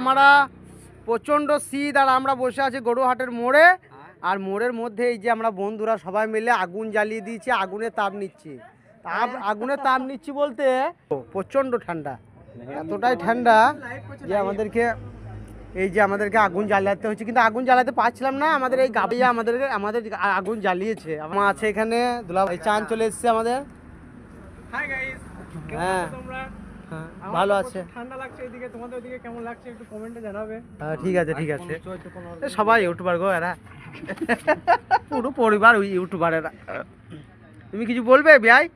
আমরা প্রচণ্ড শীত আর আমরা বসে আছি গরুহাটের মোড়ে। আর মোড়ের মধ্যে এই যে আমরা বন্ধুরা সবাই মিলে আগুন জ্বালিয়ে দিয়েছি, আগুনের তাপ নিচ্ছি। আগুনের তাপ নিচ্ছি বলতে প্রচণ্ড ঠান্ডা, এতটাই ঠান্ডা যে আমাদেরকে আগুন জ্বালাতে হচ্ছে, কিন্তু আগুন জ্বালাতে পারছিলাম না। আমাদের এই গাবিয়া আমাদের আগুন জ্বালিয়েছে। আমার আছে এখানে দুলাভাই, চান চলে এসেছে আমাদের। হ্যাঁ ভালো আছে। ঠান্ডা লাগছে এদিকে, তোমাদের ওদিকে কেমন লাগছে একটু কমেন্টে জানাবে। হ্যাঁ ঠিক আছে ঠিক আছে, সবাই ইউটিউবার গো এরা, পুরো পরিবার ইউটিউবার এরা। তুমি কিছু বলবে বিয়াই?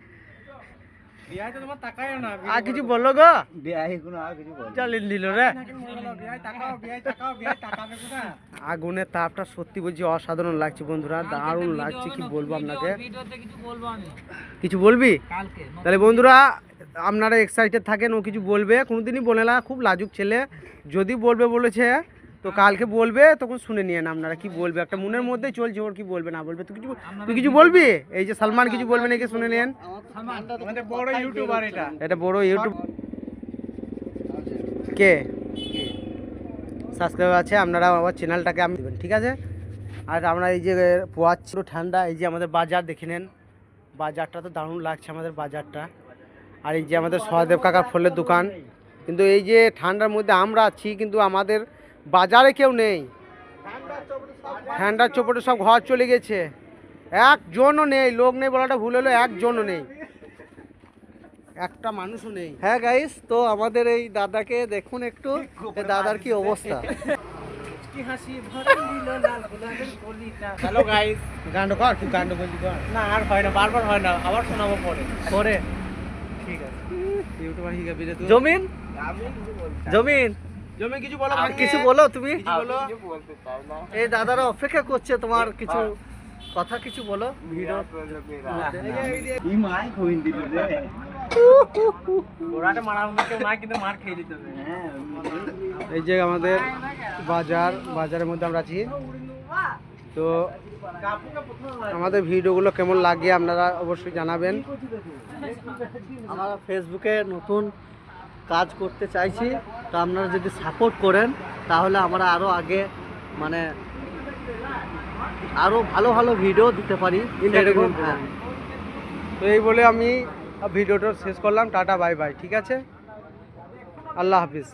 বিয়াই তো তোমার তাকায়ও না, আর কিছু বললো গো? বিয়াই কোনো আর কিছু বল চালিয়ে দিল রে। বিয়াই তাকাও, বিয়াই তাকাও, বিয়াই তাকাবে কোথা? আগুনের তাপটা সত্যি বলছি অসাধারণ লাগছে বন্ধুরা, দারুণ লাগছে। কি বলবো আপনাকে, কিছু বলবি? তাহলে বন্ধুরা আপনারা এক্সাইটেড থাকেন, ও কিছু বলবে, কোনোদিনই বলে না, খুব লাজুক ছেলে। যদি বলবে বলেছে তো কালকে বলবে, তখন শুনে নিয়ে না আপনারা কি বলবে। একটা মনের মধ্যেই চলছে ওর, কি বলবে না বলবে। তুই কিছু বলবি? এই যে সালমান কিছু বলবে নাকি শুনে নিন। বড় ইউটিউবার এটা বড় ইউটিউব কে সাবস্ক্রাইবার আছে, আপনারা আমার চ্যানেলটাকে আমি দেবেন, ঠিক আছে। আর আমরা এই যে পোয়াচ্ছি ঠান্ডা, এই যে আমাদের বাজার দেখে নেন, বাজারটা তো দারুণ লাগছে আমাদের বাজারটা। আর এই যে আমাদের সহদেব কাকার ফলের দোকান। কিন্তু এই যে ঠান্ডার মধ্যে আমরা আছি, কিন্তু আমাদের বাজারে কেউ নেই। ঠান্ডার চোপটে সব ঘর চলে গেছে, একজনও নেই। লোক নেই বলাটা ভুল হলো, একজনও নেই, একটা মানুষও নেই। হ্যাঁ গাইস, তো আমাদের এই দাদাকে দেখুন একটু, দাদার কি অবস্থা। হ্যালো গাইস, গান্ড কর, তুই গান্ড বলছি কর। না আর হয় না, বারবার হয় না, আবার শোনাবো পরে। ঠিক আছে। ইউটিউবার হিগা বিরে তুই। জমিন কিছু বলো, কিছু বলো তুমি। কিছু বলো। এই দাদারা অপেক্ষা করছে তোমার কিছু কথা, কিছু বলো। ভিডিও এই যে আমাদের বাজারের মধ্যে আমরা আছি। তো আমাদের ভিডিওগুলো কেমন লাগে আপনারা অবশ্যই জানাবেন। আমরা ফেসবুকে নতুন কাজ করতে চাইছি, তো আপনারা যদি সাপোর্ট করেন তাহলে আমরা আরও আগে মানে আরও ভালো ভালো ভিডিও দিতে পারি। হ্যাঁ, তো এই বলে আমি ভিডিওটা শেষ করলাম। টাটা বাই বাই, ঠিক আছে, আল্লাহ হাফিজ।